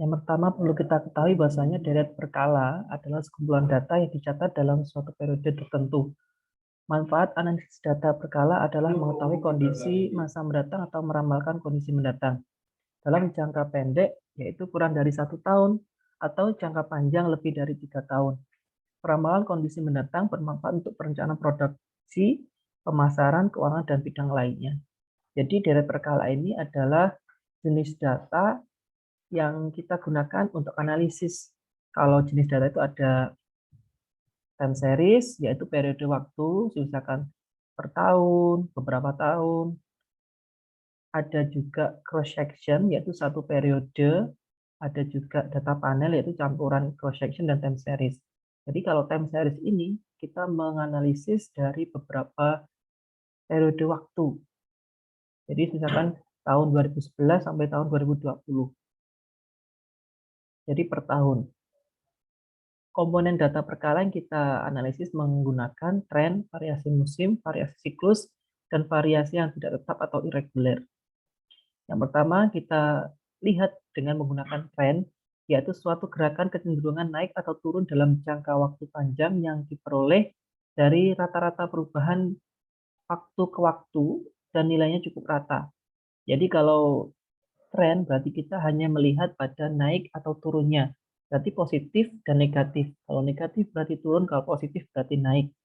Yang pertama perlu kita ketahui bahwasanya deret berkala adalah sekumpulan data yang dicatat dalam suatu periode tertentu. Manfaat analisis data berkala adalah mengetahui kondisi masa mendatang atau meramalkan kondisi mendatang. Dalam jangka pendek, yaitu kurang dari 1 tahun, atau jangka panjang lebih dari 3 tahun. Peramalan kondisi mendatang bermanfaat untuk perencanaan produksi, pemasaran, keuangan, dan bidang lainnya. Jadi deret berkala ini adalah jenis data yang kita gunakan untuk analisis. Kalau jenis data itu ada time series, yaitu periode waktu, misalkan per tahun, beberapa tahun. Ada juga cross section, yaitu satu periode. Ada juga data panel, yaitu campuran cross section dan time series. Jadi kalau time series ini, kita menganalisis dari beberapa periode waktu. Jadi misalkan tahun 2011 sampai tahun 2020. Jadi per tahun. Komponen data perkala yang kita analisis menggunakan tren, variasi musim, variasi siklus, dan variasi yang tidak tetap atau irregular. Yang pertama kita lihat dengan menggunakan tren, yaitu suatu gerakan kecenderungan naik atau turun dalam jangka waktu panjang yang diperoleh dari rata-rata perubahan waktu ke waktu dan nilainya cukup rata. Jadi kalau tren berarti kita hanya melihat pada naik atau turunnya. Berarti positif dan negatif. Kalau negatif berarti turun, kalau positif berarti naik.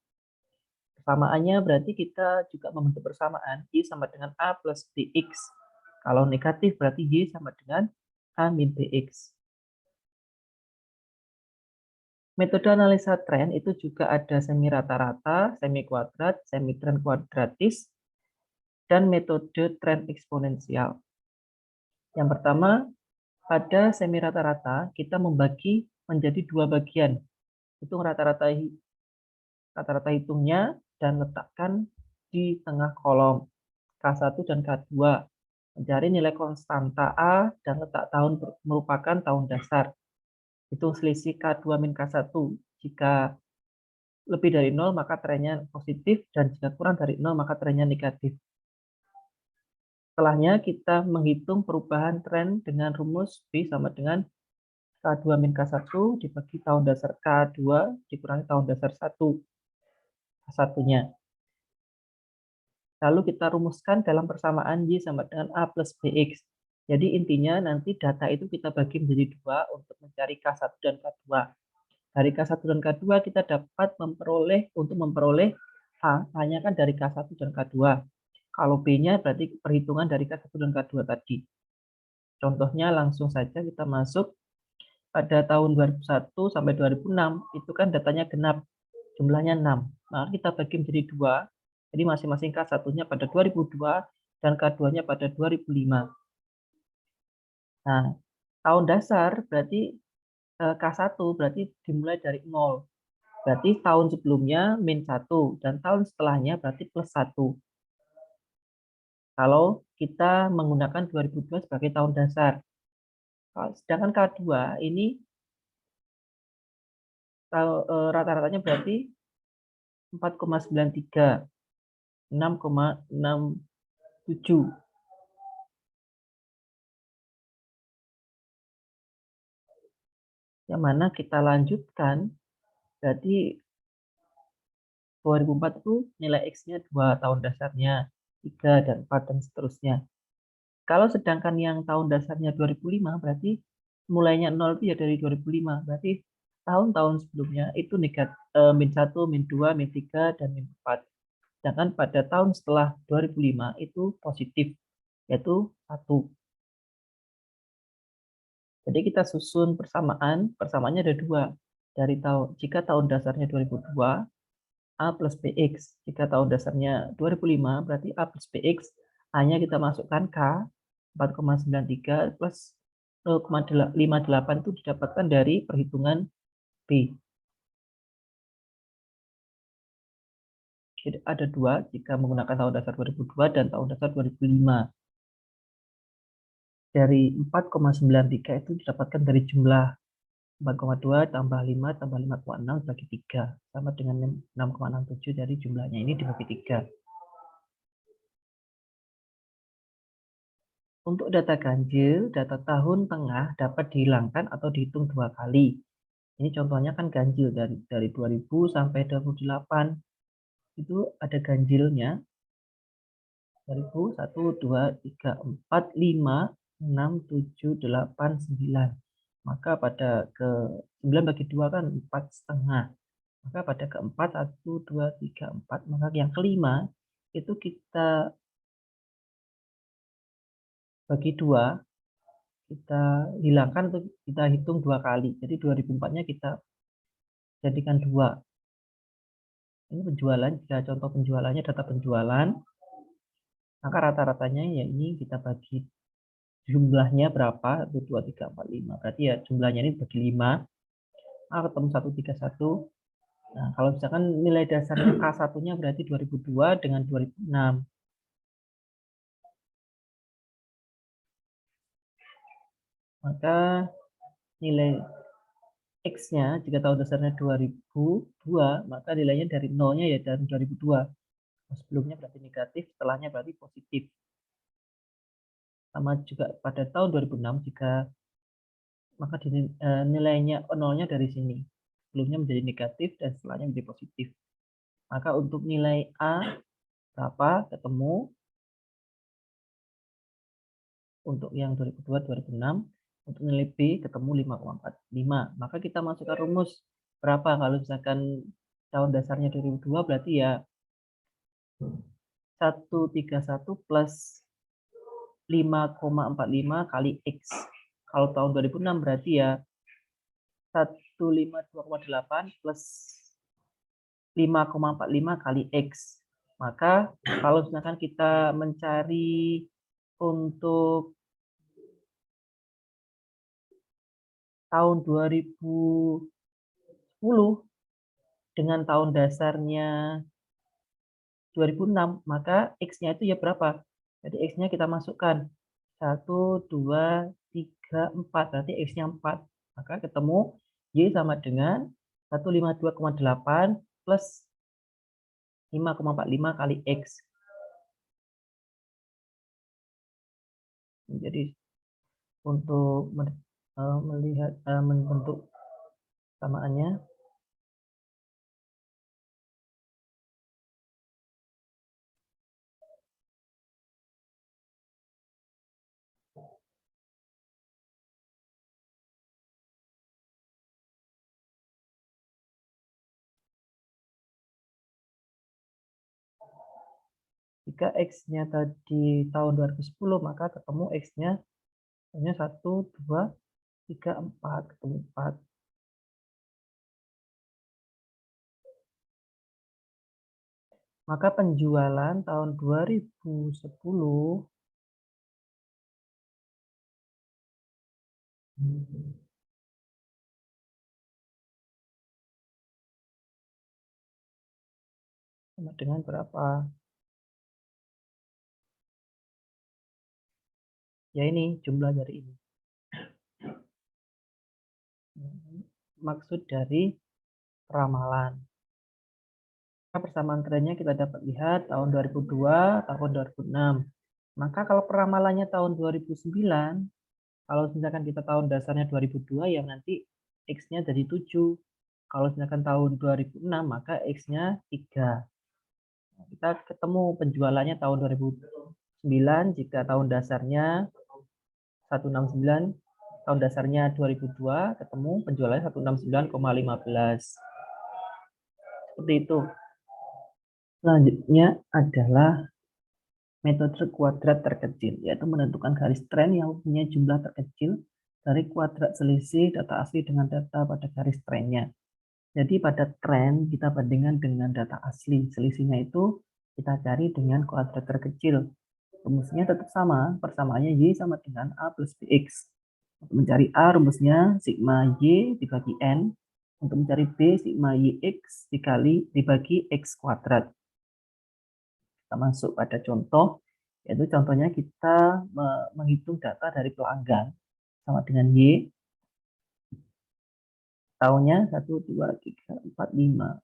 Persamaannya berarti kita juga membentuk persamaan Y sama dengan A plus BX. Kalau negatif berarti Y sama dengan A min BX. Metode analisa tren itu juga ada semi rata-rata, semi kuadrat, semi tren kuadratis, dan metode tren eksponensial. Yang pertama, pada semi rata-rata kita membagi menjadi 2 bagian. Hitung rata-rata hitungnya dan letakkan di tengah kolom K1 dan K2. Mencari nilai konstanta A dan letak tahun merupakan tahun dasar. Hitung selisih K2 min K1. Jika lebih dari 0 maka trennya positif dan jika kurang dari 0 maka trennya negatif. Setelahnya kita menghitung perubahan tren dengan rumus B sama dengan K2 min K1 dibagi tahun dasar K2 dikurangi tahun dasar 1 K1-nya. Lalu kita rumuskan dalam persamaan Y sama dengan A plus BX. Jadi intinya nanti data itu kita bagi menjadi 2 untuk mencari K1 dan K2. Dari K1 dan K2 kita dapat memperoleh A, A-nya kan dari K1 dan K2. Kalau B-nya berarti perhitungan dari K1 dan K2 tadi. Contohnya langsung saja kita masuk pada tahun 2001 sampai 2006, itu kan datanya genap, jumlahnya 6. Maka kita bagi menjadi 2, jadi masing-masing K1-nya pada 2002 dan K2-nya pada 2005. Nah, tahun dasar berarti K1 berarti dimulai dari 0. Berarti tahun sebelumnya min 1 dan tahun setelahnya berarti plus 1. Kalau kita menggunakan 2002 sebagai tahun dasar. Sedangkan K2 ini rata-ratanya berarti 4,93, 6,67. Yang mana kita lanjutkan, berarti 2004 itu nilai X-nya 2 tahun dasarnya, 3 dan 4 dan seterusnya. Kalau sedangkan yang tahun dasarnya 2005, berarti mulainya 0 itu ya dari 2005. Berarti tahun-tahun sebelumnya itu negatif, min 1, min 2, min 3, dan min 4. Sedangkan pada tahun setelah 2005 itu positif, yaitu 1. Jadi kita susun persamaannya ada 2. Jika tahun dasarnya 2002, A plus BX. Jika tahun dasarnya 2005, berarti A plus BX. A-nya kita masukkan K, 4,93 plus 0,58 itu didapatkan dari perhitungan B. Jadi ada 2 jika menggunakan tahun dasar 2002 dan tahun dasar 2005. Dari 4,93 itu didapatkan dari jumlah 4,2 tambah 5 tambah 5,6 bagi 3. Sama dengan 6,67 dari jumlahnya ini dibagi 3. Untuk data ganjil, data tahun tengah dapat dihilangkan atau dihitung 2 kali. Ini contohnya kan ganjil dari 2000 sampai 2008. Itu ada ganjilnya. 2000, 1, 2, 3, 4, 5, 6, 7, 8, 9. Maka pada ke 9 bagi 2 kan 4,5. Maka pada keempat 1, 2, 3, 4. Maka yang kelima itu kita bagi 2. Kita hilangkan untuk kita hitung 2 kali. Jadi 2004-nya kita jadikan 2. Ini penjualan, jika contoh penjualannya data penjualan, maka rata-ratanya ya ini kita bagi jumlahnya berapa, 1, 2, 3, 4, 5. Berarti ya jumlahnya ini bagi 5, ketemu 131. Nah, kalau misalkan nilai dasarnya K1-nya berarti 2002 dengan 2006. Maka nilai X-nya, jika tahun dasarnya 2002, maka nilainya dari nolnya ya dari 2002. Sebelumnya berarti negatif, setelahnya berarti positif. Sama juga pada tahun 2006, jika maka nilainya nolnya dari sini. Sebelumnya menjadi negatif dan setelahnya menjadi positif. Maka untuk nilai A berapa ketemu untuk yang 2002, 2006. Untuk nilai B ketemu 5,45. Maka kita masukkan rumus berapa kalau misalkan tahun dasarnya 2002 berarti ya 131 plus 5,45 kali X. Kalau tahun 2006 berarti ya 152,8 plus 5,45 kali X. Maka kalau misalkan kita mencari untuk tahun 2010 dengan tahun dasarnya 2006, maka X-nya itu ya berapa? Jadi X-nya kita masukkan 1, 2, 3, 4. Berarti X-nya 4. Maka ketemu Y sama dengan 152,8 plus 5,45 kali X. Jadi untuk melihat membentuk samaannya, jika X-nya tadi tahun 2010, maka ketemu X-nya hanya 1, 2, 3, 4. Ketemu 4. Maka penjualan tahun 2010 sama dengan berapa? Ya ini jumlah dari ini. Maksud dari ramalan. Persamaan trennya kita dapat lihat tahun 2002, tahun 2006. Maka kalau peramalannya tahun 2009, kalau misalkan kita tahun dasarnya 2002, ya nanti X-nya jadi 7. Kalau misalkan tahun 2006, maka X-nya 3. Nah, kita ketemu penjualannya tahun 2009, jika tahun dasarnya 169, tahun dasarnya 2002, ketemu penjualannya 169,15. Seperti itu. Selanjutnya adalah metode kuadrat terkecil, yaitu menentukan garis tren yang punya jumlah terkecil dari kuadrat selisih data asli dengan data pada garis trennya. Jadi pada tren kita bandingkan dengan data asli. Selisihnya itu kita cari dengan kuadrat terkecil. Rumusnya tetap sama, persamaannya Y sama dengan A plus BX. Untuk mencari A, rumusnya sigma Y dibagi N. Untuk mencari B, sigma YX dibagi X kuadrat. Kita masuk pada contoh, yaitu contohnya kita menghitung data dari pelanggan sama dengan Y. Tahunnya 1, 2, 3, 4, 5.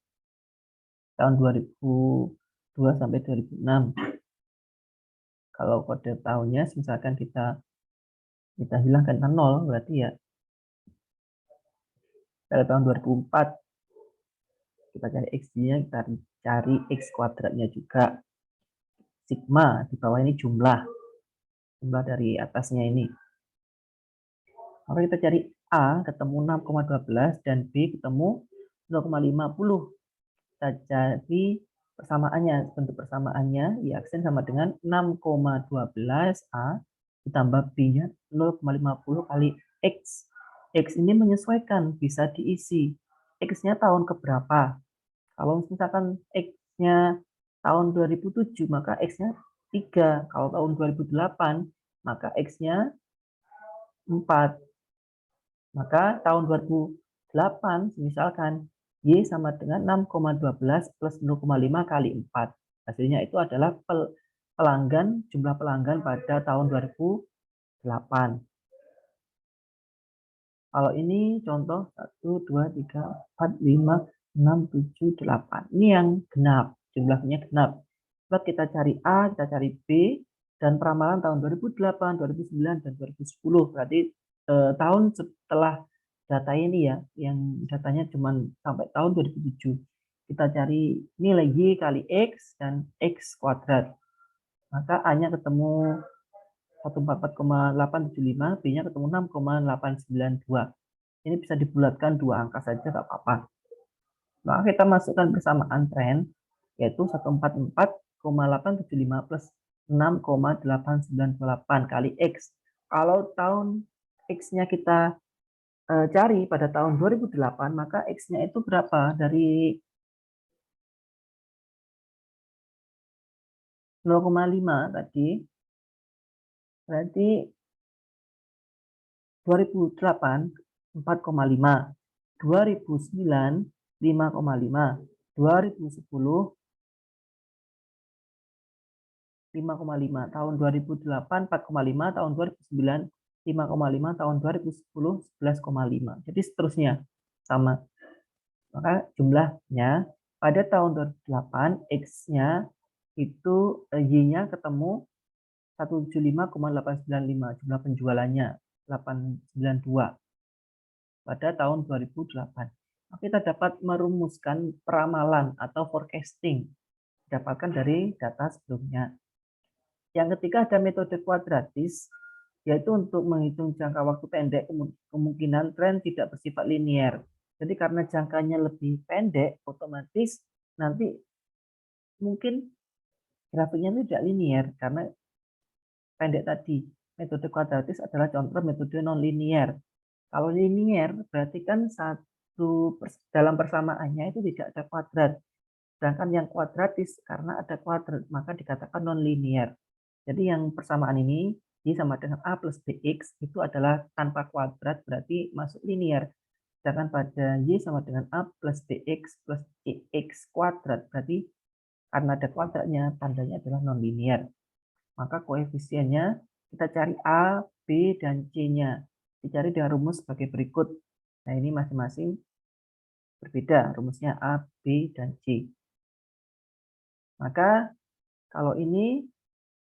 Tahun 2002 sampai 2006. Kalau kode tahunnya misalkan kita hilangkan ke 0, berarti ya pada tahun 2004 kita cari X-nya, kita cari X kuadratnya juga. Sigma di bawah ini jumlah dari atasnya ini. Kalau kita cari A ketemu 6,12 dan B ketemu 0,50. Kita cari persamaannya, bentuk persamaannya Y aksen sama dengan 6,12 A ditambah B-nya 0,50 kali X. X ini menyesuaikan, bisa diisi. X-nya tahun keberapa? Kalau misalkan X-nya tahun 2007, maka X-nya 3. Kalau tahun 2008, maka X-nya 4. Maka tahun 2008, misalkan Y sama dengan 6,12 plus 0,5 kali 4. Hasilnya itu adalah jumlah pelanggan pada tahun 2008. Kalau ini contoh 1, 2, 3, 4, 5, 6, 7, 8. Ini yang genap, jumlahnya genap. Sebab kita cari A, kita cari B, dan peramalan tahun 2008, 2009, dan 2010. Berarti tahun setelah data ini ya, yang datanya cuma sampai tahun 2007. Kita cari nilai Y kali X dan X kuadrat. Maka A-nya ketemu 144,875, B-nya ketemu 6,892. Ini bisa dibulatkan dua angka saja, nggak apa-apa. Maka kita masukkan persamaan tren, yaitu 144,875 plus 6,898 kali X. Kalau tahun X-nya kita cari pada tahun 2008, maka X-nya itu berapa? Dari 0,5 tadi, berarti 2008 4,5, 2009 5,5, 2010 5,5, tahun 2008 4,5, tahun 2009 5,5, tahun 2010 11,5. Jadi seterusnya sama. Maka jumlahnya pada tahun 2008 X-nya itu Y-nya ketemu 175,895, jumlah penjualannya 892 pada tahun 2008. Kita dapat merumuskan peramalan atau forecasting didapatkan dari data sebelumnya. Yang ketiga ada metode kuadratis, yaitu untuk menghitung jangka waktu pendek kemungkinan tren tidak bersifat linear. Jadi karena jangkanya lebih pendek, otomatis nanti mungkin grafiknya tidak linear karena pendek tadi. Metode kuadratis adalah contoh metode non-linear. Kalau linear berarti kan dalam persamaannya itu tidak ada kuadrat. Sedangkan yang kuadratis karena ada kuadrat maka dikatakan non-linear. Jadi yang persamaan ini Y sama dengan A plus BX itu adalah tanpa kuadrat berarti masuk linear. Sedangkan pada Y sama dengan A plus BX plus CX kuadrat berarti karena ada kuadratnya tandanya adalah non-linear. Maka koefisiennya kita cari A, B, dan C-nya. Dicari dengan rumus sebagai berikut. Nah ini masing-masing berbeda rumusnya A, B, dan C. Maka kalau ini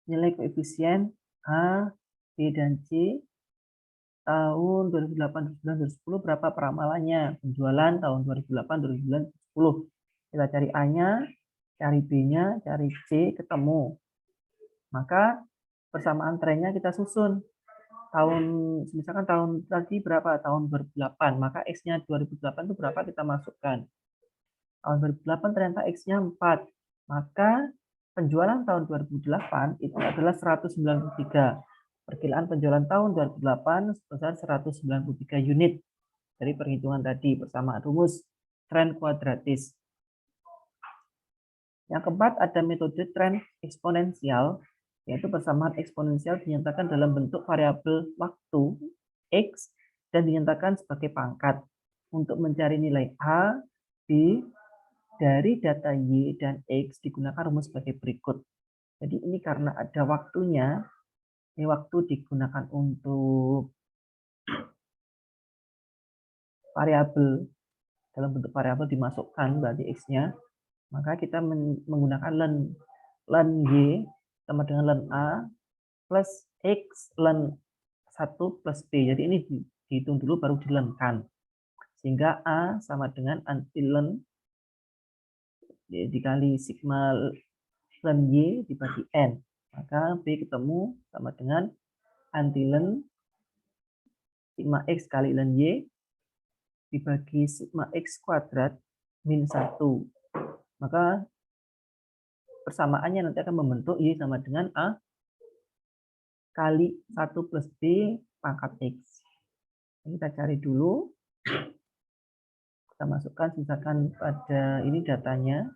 nilai koefisien A, B, dan C tahun 2008, 2009, 2010 berapa peramalannya? Penjualan tahun 2008, 2009, 2010. Kita cari A-nya, cari B-nya, cari C, ketemu. Maka persamaan trennya kita susun. Misalkan tahun tadi berapa? Tahun 2008. Maka X-nya 2008 itu berapa kita masukkan. Tahun 2008 ternyata X-nya 4. Maka penjualan tahun 2008 itu adalah 193. Perkiraan penjualan tahun 2008 sebesar 193 unit. Dari perhitungan tadi bersama rumus tren kuadratis. Yang keempat ada metode tren eksponensial, yaitu persamaan eksponensial dinyatakan dalam bentuk variabel waktu X dan dinyatakan sebagai pangkat. Untuk mencari nilai A, B dari data Y dan X digunakan rumus sebagai berikut. Jadi ini karena ada waktunya, ini waktu digunakan untuk variabel, dalam bentuk variabel dimasukkan berarti X-nya, maka kita menggunakan len Y sama dengan ln A plus X ln 1 plus B. Jadi ini dihitung dulu baru dilenkan. Sehingga A sama dengan antiln dikali sigma ln Y dibagi N. Maka B ketemu sama dengan antiln sigma X kali ln Y dibagi sigma X kuadrat min 1. Maka persamaannya nanti akan membentuk Y sama dengan A kali 1 plus B pangkat X. Ini kita cari dulu. Kita masukkan, misalkan pada ini datanya.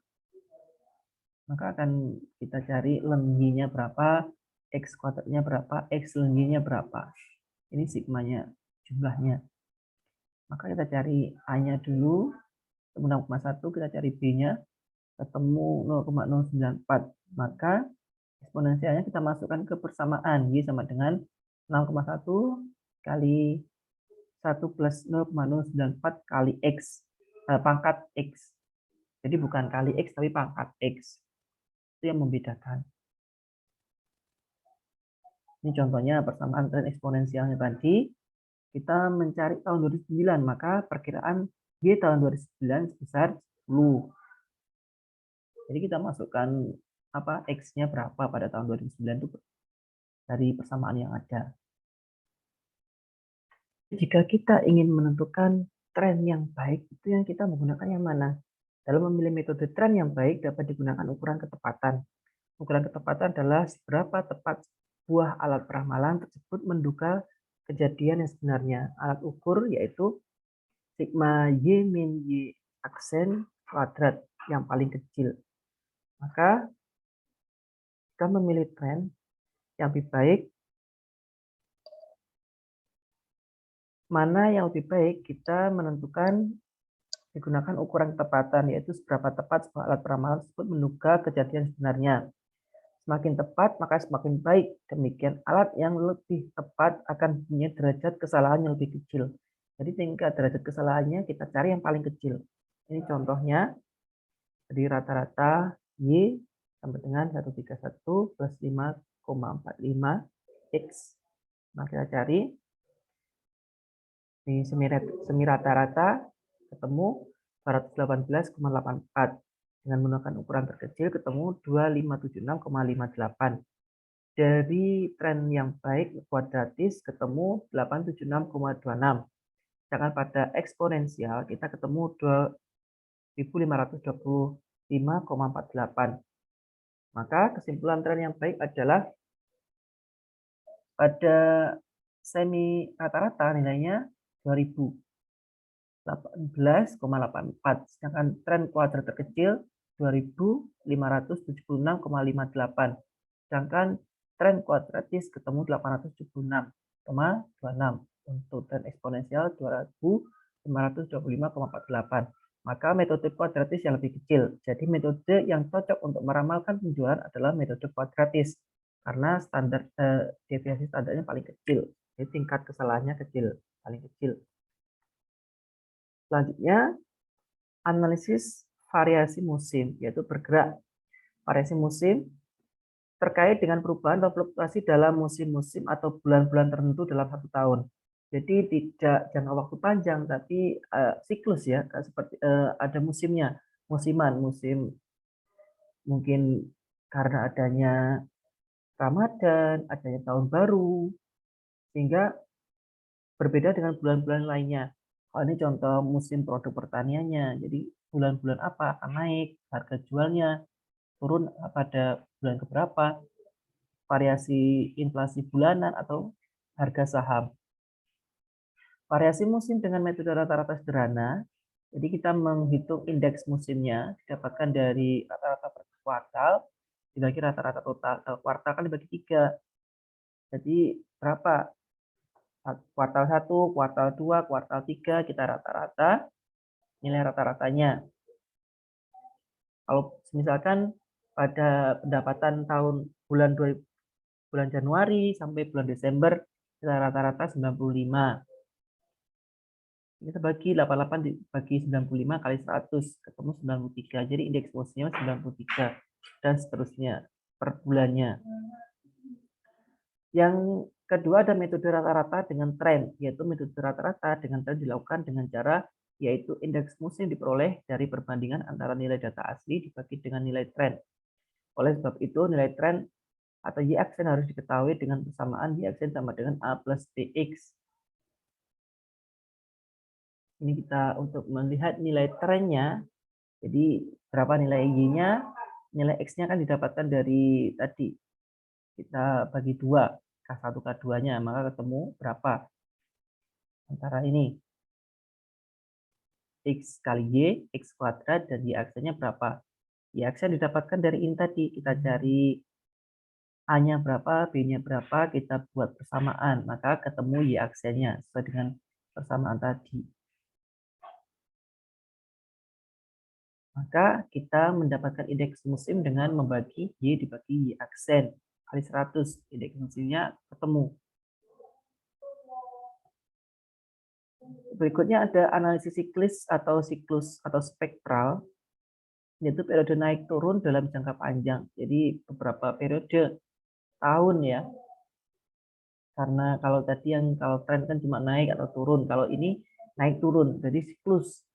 Maka akan kita cari ln Y-nya berapa, X kuadratnya berapa, X ln Y-nya berapa. Ini sigmanya, jumlahnya. Maka kita cari A-nya dulu, 6,1, kita cari B-nya, ketemu 0,094. Maka eksponensialnya kita masukkan ke persamaan. Y sama dengan 6,1 kali 1 plus 0,094 kali X, pangkat X. Jadi bukan kali X, tapi pangkat X. Itu yang membedakan. Ini contohnya persamaan tren eksponensialnya tadi. Kita mencari tahun 2009, maka perkiraan Y tahun 2009 sebesar 10. Jadi kita masukkan X-nya berapa pada tahun 2009 itu dari persamaan yang ada. Jika kita ingin menentukan tren yang baik, itu yang kita menggunakan yang mana? Dalam memilih metode tren yang baik dapat digunakan ukuran ketepatan. Ukuran ketepatan adalah seberapa tepat buah alat peramalan tersebut menduga kejadian yang sebenarnya. Alat ukur yaitu sigma Y min Y aksen kuadrat yang paling kecil. Maka kita memilih tren yang lebih baik. Mana yang lebih baik kita menentukan digunakan ukuran ketepatan, yaitu seberapa tepat sebuah alat peramalan tersebut menduga kejadian sebenarnya. Semakin tepat, maka semakin baik. Demikian alat yang lebih tepat akan punya derajat kesalahan yang lebih kecil. Jadi tingkat derajat kesalahannya kita cari yang paling kecil. Ini contohnya. Jadi rata-rata Y sama dengan 131 plus 5,45 X. Nah, kita cari. Di semi rata-rata ketemu 218,84. Dengan menggunakan ukuran terkecil ketemu 2576,58. Dari tren yang baik kuadratis ketemu 876,26. Sedangkan pada eksponensial kita ketemu 2525,48. Maka kesimpulan tren yang baik adalah pada semi rata-rata nilainya 2018,84. Sedangkan tren kuadrat terkecil 2576,58. Sedangkan tren kuadratis ketemu 876,26. Untuk tren eksponensial 2525,48. Maka metode kuadratis yang lebih kecil. Jadi metode yang cocok untuk meramalkan penjualan adalah metode kuadratis. Karena standar deviasi standarnya paling kecil. Jadi tingkat kesalahannya kecil, paling kecil. Selanjutnya, analisis variasi musim, yaitu bergerak. Variasi musim terkait dengan perubahan atau fluktuasi dalam musim-musim atau bulan-bulan tertentu dalam satu tahun. Jadi tidak jangka waktu panjang, tapi siklus ya, seperti ada musimnya, musim mungkin karena adanya Ramadan, adanya tahun baru, sehingga berbeda dengan bulan-bulan lainnya. Kalau ini contoh musim produk pertaniannya, jadi bulan-bulan apa akan naik, harga jualnya turun pada bulan keberapa, variasi inflasi bulanan atau harga saham. Variasi musim dengan metode rata-rata sederhana, jadi kita menghitung indeks musimnya, didapatkan dari rata-rata per kuartal, dibagi rata-rata total, kuartal kan dibagi 3. Jadi berapa? Kuartal 1, kuartal 2, kuartal 3, kita rata-rata, nilai rata-ratanya. Kalau misalkan pada pendapatan tahun bulan Januari sampai bulan Desember, kita rata-rata 95. Kita bagi 88 dibagi 95 kali 100, ketemu 93. Jadi indeks musimnya 93, dan seterusnya. per bulannya. Yang kedua ada metode rata-rata dengan tren, yaitu metode rata-rata dengan tren dilakukan dengan cara yaitu indeks musim diperoleh dari perbandingan antara nilai data asli dibagi dengan nilai tren. Oleh sebab itu, nilai tren atau y-aksen harus diketahui dengan persamaan y-aksen sama dengan A plus Tx. Ini kita untuk melihat nilai trennya, jadi berapa nilai y-nya, nilai x-nya kan didapatkan dari tadi. Kita bagi 2, K1, K2-nya, maka ketemu berapa? Antara ini, X kali Y, X kuadrat, dan Y-aksennya berapa? Y-aksen didapatkan dari ini tadi, kita cari A-nya berapa, B-nya berapa, kita buat persamaan, maka ketemu Y-aksennya, sesuai dengan persamaan tadi. Maka kita mendapatkan indeks musim dengan membagi Y dibagi Y-aksen. Kali 100, indeks musimnya ketemu. Berikutnya ada analisis siklis atau siklus atau spektral, yaitu periode naik turun dalam jangka panjang. Jadi beberapa periode tahun ya. Karena kalau tadi kalau tren kan cuma naik atau turun, kalau ini naik turun, jadi siklus.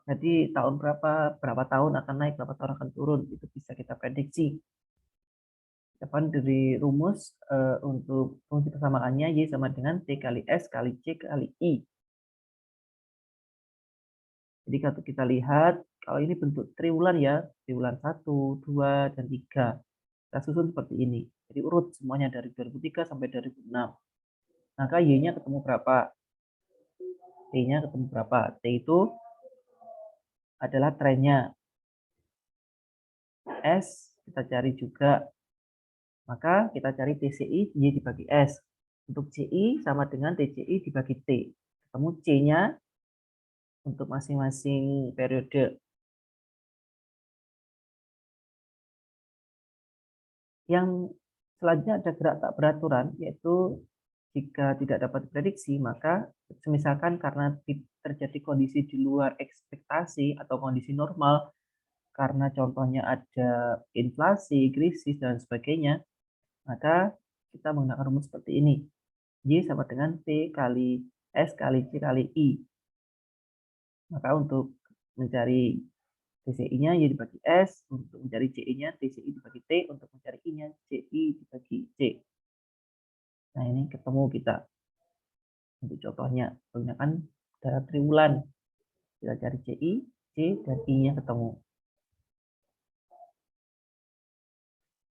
Jadi tahun berapa tahun akan naik, berapa tahun akan turun, itu bisa kita prediksi. Dapat dari rumus untuk fungsi persamaannya Y sama dengan T kali S kali C kali I. Jadi kalau kita lihat, kalau ini bentuk triwulan ya, triwulan 1, 2, dan 3. Kita susun seperti ini. Jadi urut semuanya dari 2003 sampai 2006. Maka Y-nya ketemu berapa? T-nya ketemu berapa? T itu adalah trennya. S kita cari juga. Maka kita cari TCI, Y dibagi S. Untuk CI sama dengan TCI dibagi T. Ketemu C-nya untuk masing-masing periode. Yang selanjutnya ada gerak tak beraturan, yaitu jika tidak dapat diprediksi, maka misalkan karena terjadi kondisi di luar ekspektasi atau kondisi normal, karena contohnya ada inflasi, krisis, dan sebagainya, maka kita menggunakan rumus seperti ini. Y sama dengan T kali S kali C kali I. Maka untuk mencari TCI-nya Y dibagi S, untuk mencari CI-nya TCI dibagi T, untuk mencari I-nya CI dibagi C. Nah, ini ketemu kita. Untuk contohnya, menggunakan dalam triwulan. Kita cari CI, C, dan I-nya ketemu.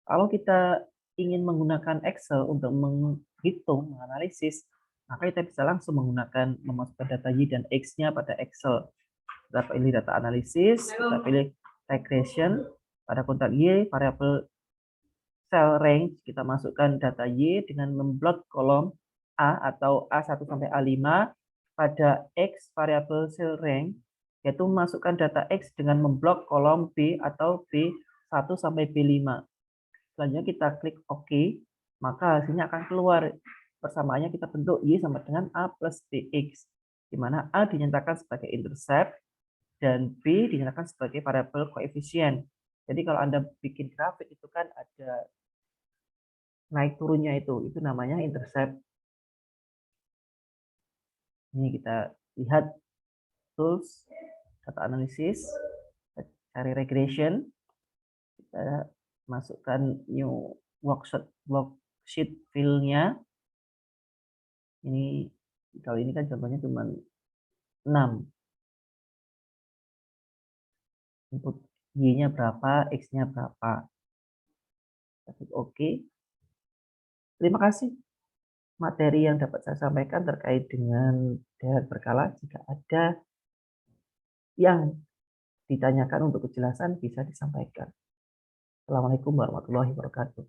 Kalau kita ingin menggunakan Excel untuk menghitung, menganalisis, maka kita bisa langsung menggunakan memasukkan data Y dan X-nya pada Excel. Kita pilih data analisis, kita pilih regression, pada kontak Y, variabel cell range, kita masukkan data Y dengan memblok kolom A atau A1 sampai A5, pada X variabel cell range, yaitu memasukkan data X dengan memblok kolom B atau B1 sampai B5. Selanjutnya kita klik OK, maka hasilnya akan keluar. Persamaannya kita bentuk Y sama dengan A plus BX, di mana A dinyatakan sebagai intercept dan B dinyatakan sebagai variabel koefisien. Jadi kalau Anda bikin grafik itu kan ada naik turunnya itu namanya intercept. Ini kita lihat tools, data analysis, cari regression, kita masukkan new worksheet fill-nya. Ini kalau ini kan contohnya cuma 6. Input Y-nya berapa, X-nya berapa. Klik OK. Terima kasih. Materi yang dapat saya sampaikan terkait dengan deret berkala. Jika ada yang ditanyakan untuk kejelasan, bisa disampaikan. Assalamualaikum warahmatullahi wabarakatuh.